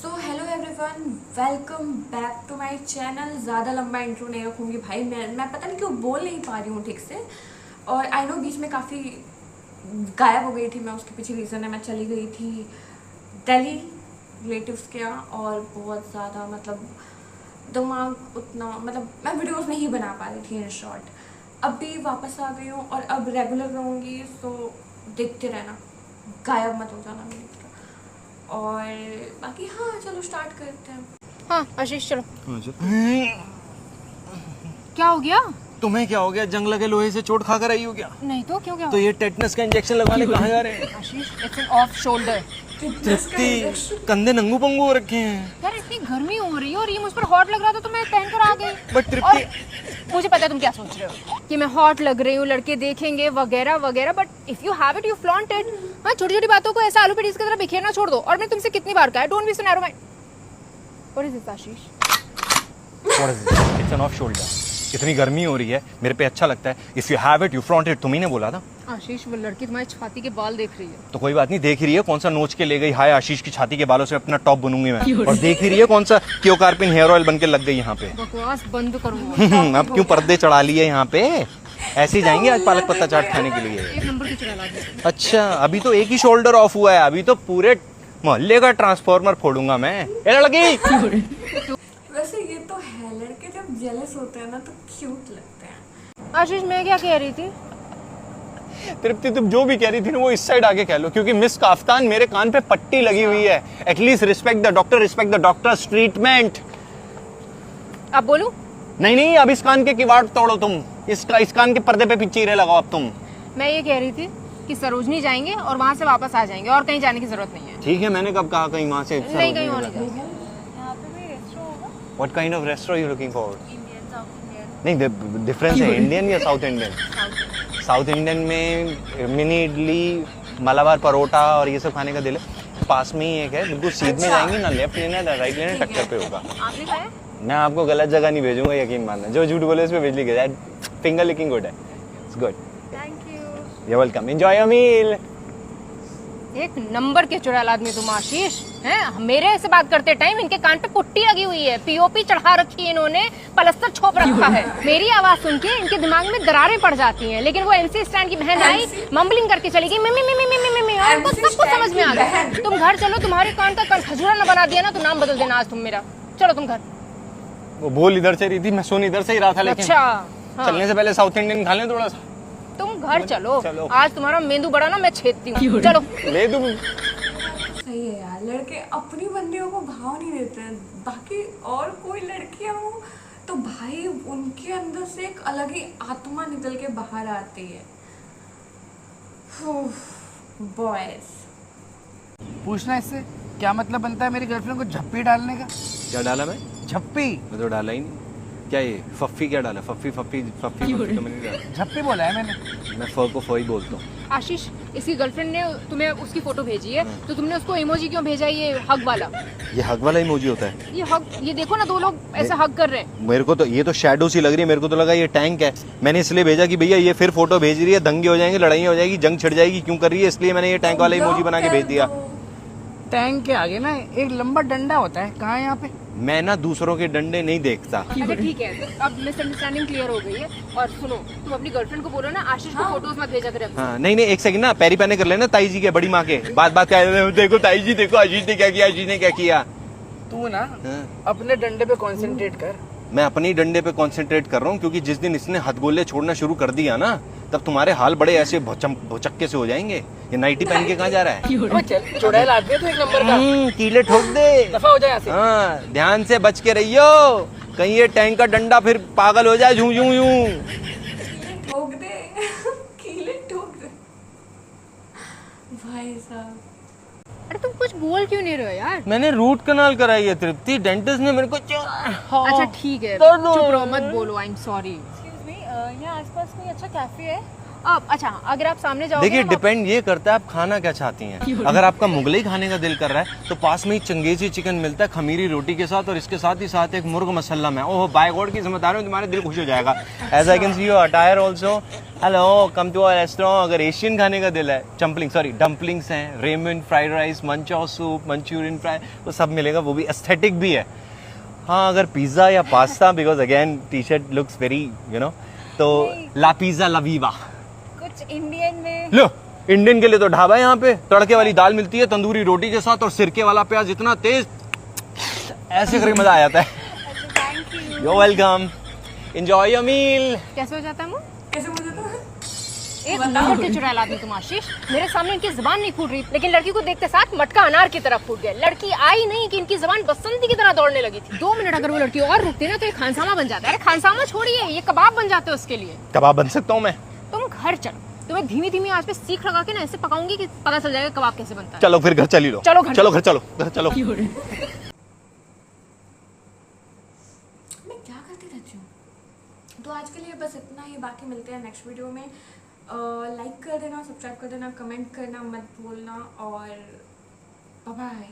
So hello everyone, welcome back to my channel. ज़्यादा लंबा intro नहीं रखूँगी भाई, मैं पता नहीं क्यों बोल नहीं पा रही हूँ ठीक से। और आई नो बीच में काफ़ी गायब हो गई थी मैं, उसके पीछे रीज़न है मैं चली गई थी दिल्ली रिलेटिव्स के यहाँ, और बहुत ज़्यादा मतलब दिमाग उतना मैं वीडियोस नहीं बना पा रही थी इन शॉर्ट। अब भी वापस आ गई हूँ और अब रेगुलर रहूँगी, सो देखते रहना, गायब मत हो जाना मेरी तरफ। और बाकी हाँ चलो स्टार्ट करते हैं। हाँ आशीष चलो। क्या क्या हो गया? तुम्हें क्या हो गया? जंग लगे लोहे से चोट खाकर आई हो क्या? नहीं तो क्यों, क्या तो ये टेटनस का इंजेक्शन लगवाने कहाँ जा रहे हैं? आशीष इट्स एन ऑफ शोल्डर। तृप्ति, कंधे नंगू पंगू हो रखे हैं यार इतनी गर्मी हो रही है और ये मुझ पर हॉट लग रहा था तो मैं पहन कर आ गई। बट तृप्ति, मुझे पता है तुम क्या सोच रहे हो कि मैं हॉट लग रही हूँ, लड़के देखेंगे वगैरह वगैरह, but if you have it you flaunt it. हाँ, छोटी छोटी बातों को ऐसा आलू पीस की तरह बिखेरना छोड़ दो। और मैं तुमसे कितनी बार कहा है, don't be so narrow mind. What is this Ashish? It's an off shoulder. इतनी गर्मी हो रही है, मेरे पे अच्छा लगता है। If you have it you flaunt it, तुम्ही ने बोला था। आशीष वो लड़की तुम्हारी छाती के बाल देख रही है। तो कोई बात नहीं, देख ही रही है कौन सा नोच के ले गई। हाय आशीष की छाती के बालों से अपना टॉप बनूंगी मैं। और देख ही रही है कौन सा क्योकारपिन हेयर ऑयल बन के लग गई यहाँ पे। बकवास बंद करो। अब क्यों पर्दे चढ़ा लिए यहाँ पे? ऐसे ही जाएंगे आज पालक पत्ता चाट खाने के लिए। एक नंबर की चुरा ला दी। अच्छा, अभी तो एक ही शोल्डर ऑफ हुआ है, अभी तो पूरे मोहल्ले का ट्रांसफार्मर फोड़ूंगा मैं। ए लड़की! वैसे ये तो है, लड़के जब जेलस होते हैं ना तो क्यूट लगते हैं। आशीष मैं क्या कह रही थी? तृप्ति, तुम जो भी कह रही थी ना वो इस साइड आके कह लो, क्योंकि मिस काफ्तान मेरे कान पे पट्टी लगी हुई है। At least respect the doctor, respect the doctors treatment. अब बोलूं? नहीं नहीं, अब इस कान के किवाड़ तोड़ो तुम। इस कान के पर्दे पे पिचीरे लगाओ अब तुम। मैं ये कह रही थी कि सरोजनी जाएंगे और वहाँ से वापस आ जाएंगे और कहीं जाने की जरूरत नहीं है। ठीक है, मैंने कब कहा कहीं वहां से? नहीं, कहीं और नहीं। What kind of restaurant are you looking for? नहीं, डिफरेंस है इंडियन या साउथ इंडियन? साउथ इंडियन में मिनी इडली, मलाबार परोटा और ये सब खाने का दिल है। पास में ही एक है, बिल्कुल सीध में जाएंगे ना, लेफ्ट लेना ना राइट लेना, टक्कर पे होगा। आपने खाया? मैं आपको गलत जगह नहीं भेजूंगा, यकीन मानना। जो झूठ बोले उस पे बिजली गिरा। फिंगर लिकिंग गुड है, it's good. Thank you. You welcome, enjoy your meal. एक नंबर के चुड़ैल आदमी तुम आशीष हैं। मेरे से बात करते टाइम इनके कान पे पुट्टी लगी हुई है, पीओपी चढ़ा रखी है इन्होंने, पलस्तर छोप रखा है। मेरी आवाज सुन के इनके दिमाग में दरारें पड़ जाती हैं, लेकिन वो एमसी स्टैंड की बहन आई, मम्बलिंग करके चली गई, मिमी मिमी मिमी मिमी, और उनको सब कुछ समझ में आ गया। तुम घर चलो, तुम्हारे कान का कान खजूरा न बना दिया ना तो नाम बदल देना आज तुम मेरा। चलो तुम घर। वो बोल इधर से रही थी, मैं सुन इधर से ही रहा था, लेकिन अच्छा चलने से पहले साउथ इंडियन खा लें थोड़ा सा। तुम घर चलो, चलो। आज तुम्हारा मेंदू बड़ा ना मैं छेदती हूँ। चलो ले तुम। सही है यार, लड़के अपनी बंदियों को भाव नहीं देते हैं। बाकी और कोई लड़कियां हो तो भाई उनके अंदर से एक अलग ही आत्मा निकल के बाहर आती है। बॉयज पूछना इससे क्या मतलब बनता है मेरी गर्लफ्रेंड को झप्पी डालने का? क्या डाला मैं? झप्पी? मैं तो डाला ही नहीं। क्या ये फफ्फी क्या डाला? फफ्फी फफ्फी फफ्फी फफ्फी तो मैंने नहीं डाला। झप्पी बोला है मैंने। मैं फ को फ ही बोलता हूँ। आशीष, इसकी गर्लफ्रेंड ने तुम्हें उसकी फोटो भेजी है तो तुमने उसको इमोजी क्यों भेजा? ये हग वाला, ये हग वाला इमोजी होता है? ये हग, ये देखो ना, दो लोग ऐसे हग कर रहे हैं। मेरे को तो ये तो शैडो सी लग रही है, मेरे को तो लगा ये टैंक है। मैंने इसलिए भेजा कि भैया ये फिर फोटो भेज रही है, दंगे हो जाएंगे, लड़ाई हो जाएगी, जंग छिड़ जाएगी, क्यों कर रही है, इसलिए मैंने ये टैंक वाला इमोजी बना के भेज दिया। टैंक के आगे ना एक लंबा डंडा होता है, कहाँ है यहाँ पे? मैं ना दूसरों के डंडे नहीं देखता। अच्छा ठीक है, अब मिसअंडरस्टैंडिंग क्लियर हो गई है। और सुनो, तुम अपनी गर्लफ्रेंड को बोलो ना आशीष को फोटोज मत भेजा करे। हाँ, नहीं नहीं, एक सेकंड ना, पैरी पैने कर लेना ताई जी के, बड़ी माँ के। बात बात कह रहे हो, देखो ताई जी, देखो आशीष ने क्या किया, आशीष ने क्या किया। तू ना हाँ। अपने डंडे पे कंसंट्रेट कर। मैं अपने ही डंडे पे कंसंट्रेट कर रहा हूँ, क्योंकि जिस दिन इसने हथगोले छोड़ना शुरू कर दिया ना, तब तुम्हारे हाल बड़े ऐसे भुचक्के से हो जाएंगे। ये नाइटी पहन के कहाँ जा रहा है? अबे चल, चुड़ैल आदमी है तो एक नंबर का। कीले ठोक दे, दफा हो जाए यहाँ से। हाँ, ध्यान से बच के रहियो, कहीं ये टैंक का डंडा फिर पागल हो जाए, यूं यूं यूं। ठोक दे कीले ठोक दे भाई साहब। अरे तुम कुछ बोल क्यों नहीं रहे हो यार? मैंने रूट कनाल कराई है तृप्ति, डेंटिस्ट ने मेरे को अच्छा ठीक है, दर्द हो चुप रहा रहो, है। मत बोलो, I am sorry. Excuse me, यहाँ आसपास कोई अच्छा कैफे है? अब अच्छा, अगर आप सामने जाओगे देखिए ना, तो डिपेंड ये करता है आप खाना क्या चाहती हैं। अगर आपका मुगलई खाने का दिल कर रहा है तो पास में ही चंगेजी चिकन मिलता है खमीरी रोटी के साथ, और इसके साथ ही साथ एक मुर्ग मसल्लम है। ओह बाय गॉड की समझ आ रहे हो, तुम्हारे दिल खुश हो जाएगा। As I can see your attire also. Hello, come to our restaurant. अगर एशियन खाने का दिल है, डम्पलिंग्स हैं, ramen, fried rice, manchow soup, Manchurian fry, वो सब मिलेगा, वो भी एस्थेटिक भी है। हाँ, अगर पिज्ज़ा या pasta, because again T shirt looks very तो ला पिज्ज़ा ला वीवा। कुछ इंडियन में लो, इंडियन के लिए तो ढाबा है यहाँ पे, तड़के वाली दाल मिलती है तंदूरी रोटी के साथ, और सिरके वाला प्याज इतना तेज, ऐसे करके मजा आ जाता है। You welcome, enjoy your meal. कैसे हो जाता है मुंह? कैसे मुझे तो एक नंबर के चुड़ैल आदमी तुम आशीष। मेरे सामने इनकी जुबान नहीं फूट रही, लेकिन लड़की को देखते साथ मटका अनार की तरफ फूट गया। लड़की आई नहीं कि इनकी जुबान बसंती की तरह दौड़ने लगी थी। 2 मिनट अगर वो लड़की और रुकती ना तो ये खानसामा बन जाता है। अरे खानसामा छोड़िए, ये कबाब बन जाते हैं उसके लिए। कबाब बन सकता हूँ मैं? तुम घर चलो, तुम्हें धीमी धीमी आंच पे सीख लगा के ना ऐसे पकाऊंगी कि पता चल जाएगा कबाब कैसे बनता है। चलो फिर घर चली लो। चलो घर चलो घर चलो, घर चलो। मैं क्या करती रहती हूँ। तो आज के लिए बस इतना ही, बाकी मिलते हैं नेक्स्ट वीडियो में। लाइक कर देना, सब्सक्राइब कर देना, कमेंट करना मत भूलना, और बाय बाय।